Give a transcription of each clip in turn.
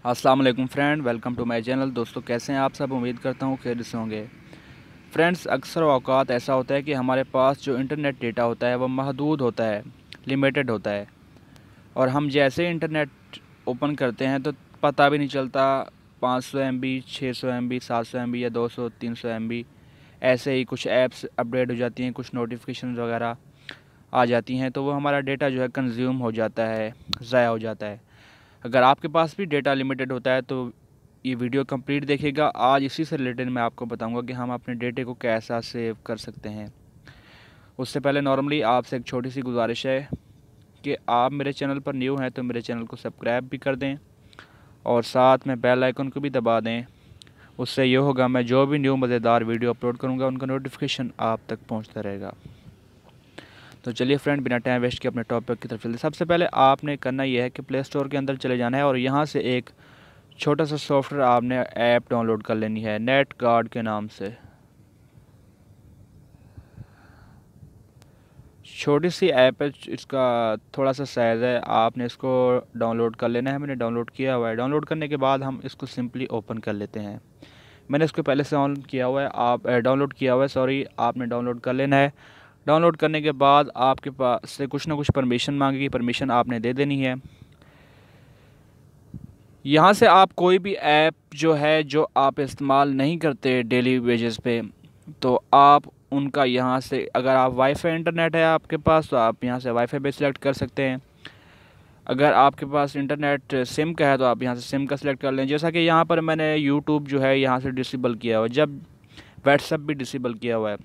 अस्सलाम वालेकुम friend, welcome to my channel. दोस्तों, कैसे हैं आप सब? उम्मीद करता हूँ खैरियत से होंगे। फ्रेंड्स, अक्सर औक़ात ऐसा होता है कि हमारे पास जो इंटरनेट डेटा होता है वो महदूद होता है, लिमिटेड होता है। और हम जैसे इंटरनेट ओपन करते हैं तो पता भी नहीं चलता 500 MB, 600 MB, 700 MB या 200 300 MB ऐसे ही कुछ ऐप्स अपडेट हो जाती हैं, कुछ नोटिफिकेशन वगैरह आ जाती हैं, तो वो हमारा डेटा जो है कंज्यूम हो जाता है, ज़ाया हो जाता है। अगर आपके पास भी डेटा लिमिटेड होता है तो ये वीडियो कंप्लीट देखिएगा। आज इसी से रिलेटेड मैं आपको बताऊंगा कि हम अपने डेटे को कैसा सेव कर सकते हैं। उससे पहले नॉर्मली आपसे एक छोटी सी गुजारिश है कि आप मेरे चैनल पर न्यू हैं तो मेरे चैनल को सब्सक्राइब भी कर दें और साथ में बेल आइकन को भी दबा दें। उससे ये होगा, मैं जो भी न्यू मज़ेदार वीडियो अपलोड करूँगा उनका नोटिफिकेशन आप तक पहुँचता रहेगा। तो चलिए फ्रेंड, बिना टाइम वेस्ट के अपने टॉपिक की तरफ चलते। सबसे पहले आपने करना यह है कि प्ले स्टोर के अंदर चले जाना है और यहाँ से एक छोटा सा सॉफ्टवेयर आपने ऐप डाउनलोड कर लेनी है, नेट गार्ड के नाम से। छोटी सी ऐप है, इसका थोड़ा सा साइज़ है, आपने इसको डाउनलोड कर लेना है। मैंने डाउनलोड किया हुआ है। डाउनलोड करने के बाद हम इसको सिंपली ओपन कर लेते हैं। मैंने इसको पहले से ऑन किया हुआ है, आप डाउनलोड किया हुआ है, सॉरी, आपने डाउनलोड कर लेना है। डाउनलोड करने के बाद आपके पास से कुछ ना कुछ परमिशन मांगेगी, परमिशन आपने दे देनी है। यहाँ से आप कोई भी ऐप जो आप इस्तेमाल नहीं करते डेली बेसिस पे, तो आप उनका यहाँ से, अगर आप वाईफाई इंटरनेट है आपके पास तो आप यहाँ से वाईफाई भी सिलेक्ट कर सकते हैं। अगर आपके पास इंटरनेट सिम का है तो आप यहाँ से सिम का सिलेक्ट कर लें। जैसा कि यहाँ पर मैंने यूट्यूब जो है यहाँ से डिसेबल किया हुआ है, जब व्हाट्सएप भी डिसेबल किया हुआ है,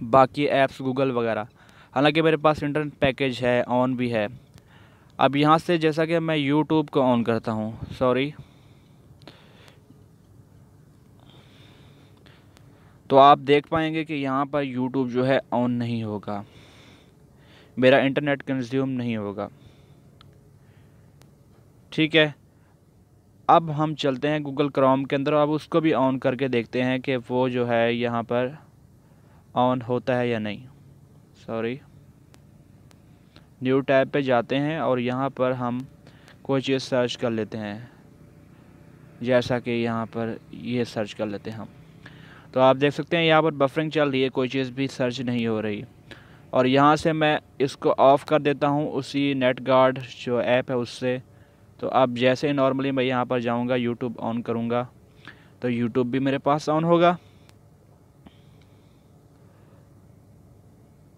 बाकी ऐप्स गूगल वगैरह। हालांकि मेरे पास इंटरनेट पैकेज है, ऑन भी है। अब यहाँ से जैसा कि मैं यूट्यूब को ऑन करता हूँ, सॉरी, तो आप देख पाएंगे कि यहाँ पर यूट्यूब जो है ऑन नहीं होगा, मेरा इंटरनेट कंज्यूम नहीं होगा। ठीक है, अब हम चलते हैं गूगल क्रोम के अंदर। अब उसको भी ऑन करके देखते हैं कि वो जो है यहाँ पर ऑन होता है या नहीं। सॉरी, न्यू टैब पे जाते हैं और यहाँ पर हम कोई चीज़ सर्च कर लेते हैं। जैसा कि यहाँ पर ये सर्च कर लेते हैं हम, तो आप देख सकते हैं यहाँ पर बफरिंग चल रही है, कोई चीज़ भी सर्च नहीं हो रही। और यहाँ से मैं इसको ऑफ़ कर देता हूँ उसी नेट गार्ड जो ऐप है उससे। तो अब जैसे ही नॉर्मली मैं यहाँ पर जाऊँगा, यूट्यूब ऑन करूँगा तो यूट्यूब भी मेरे पास ऑन होगा।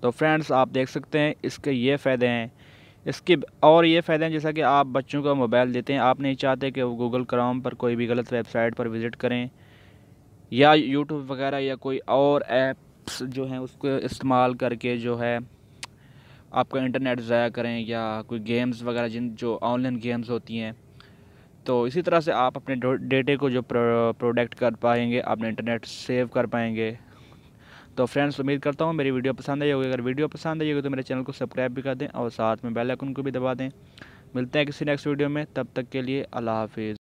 तो फ्रेंड्स, आप देख सकते हैं इसके ये फ़ायदे हैं, इसके और ये फ़ायदे हैं, जैसा कि आप बच्चों को मोबाइल देते हैं, आप नहीं चाहते कि वो गूगल क्रोम पर कोई भी गलत वेबसाइट पर विज़िट करें या यूट्यूब वगैरह या कोई और ऐप्स जो हैं उसको इस्तेमाल करके जो है आपका इंटरनेट ज़ाया करें, या कोई गेम्स वगैरह जो ऑनलाइन गेम्स होती हैं। तो इसी तरह से आप अपने डेटे को जो प्रोटेक्ट कर पाएंगे, अपने इंटरनेट सेव कर पाएंगे। तो फ्रेंड्स, उम्मीद करता हूँ मेरी वीडियो पसंद आई होगी। अगर वीडियो पसंद आई होगी तो मेरे चैनल को सब्सक्राइब भी कर दें और साथ में बेल आइकन को भी दबा दें। मिलते हैं किसी नेक्स्ट वीडियो में, तब तक के लिए अल्लाह हाफिज़।